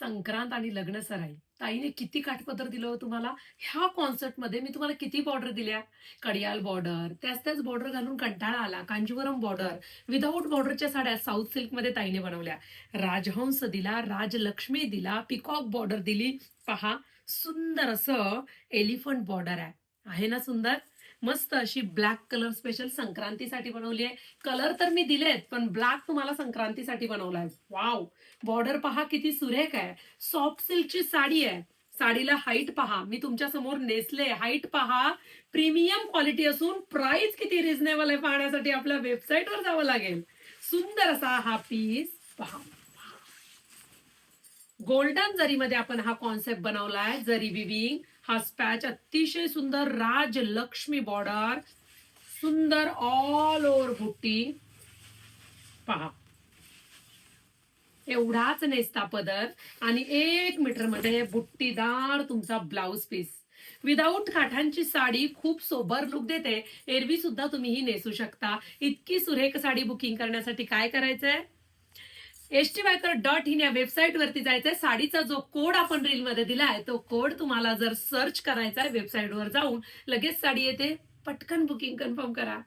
संक्रांत आणि लग्न सराई. ताईने किती काठपदर दिलं हो तुम्हाला. ह्या कॉन्सेप्टमध्ये मी तुम्हाला किती बॉर्डर दिल्या. कडियाल बॉर्डर, त्याच बॉर्डर घालून कंटाळा आला. कांजीवरम बॉर्डर, विदाऊट बॉर्डरच्या साड्या साऊथ सिल्कमध्ये ताईने बनवल्या. राजहंस दिला, राजलक्ष्मी दिला, पिकॉक बॉर्डर दिली. पहा, सुंदर असं एलिफंट बॉर्डर आहे. आहे ना सुंदर? मस्त अशी ब्लॅक कलर स्पेशल संक्रांतीसाठी बनवली आहे. कलर तर मी दिलेत, पण ब्लॅक तुम्हाला संक्रांतीसाठी बनवलाय. वाव! बॉर्डर पहा किती सुरेख आहे. सॉफ्ट सिल्कची साडी आहे. साडीला हाईट पहा. मी तुमच्या समोर नेसले. हाईट पहा. प्रीमियम क्वालिटी असून प्राइस किती रिझनेबल आहे पाहण्यासाठी आपल्या वेबसाईटवर जावं लागेल. सुंदर असा हा पीस पहा. गोल्डन जरीमध्ये आपण हा कॉन्सेप्ट बनवलाय. जरी विविंग, हा स्पॅच अतिशय सुंदर राजलक्ष्मी बॉर्डर, सुंदर ऑल ओव्हर बुट्टी पहा. एवढाच नेसता पदर आणि 1 मीटर मध्ये बुट्टीदार तुमचा ब्लाउज पीस. विदाऊट काठांची साडी खूप सोबर लुक देते. एरवी सुद्धा तुम्ही ही नेसू शकता. इतकी सुरेख साडी बुकिंग करण्यासाठी काय करायचंय? htbyker.in या वेबसाईट वरती जायचंय. साडीचा जो कोड आपण रील मध्ये दिलाय तो कोड तुम्हाला जर सर्च करायचा आहे वेबसाईटवर जाऊन, लगेच साडी येते. पटकन बुकिंग कन्फर्म करा.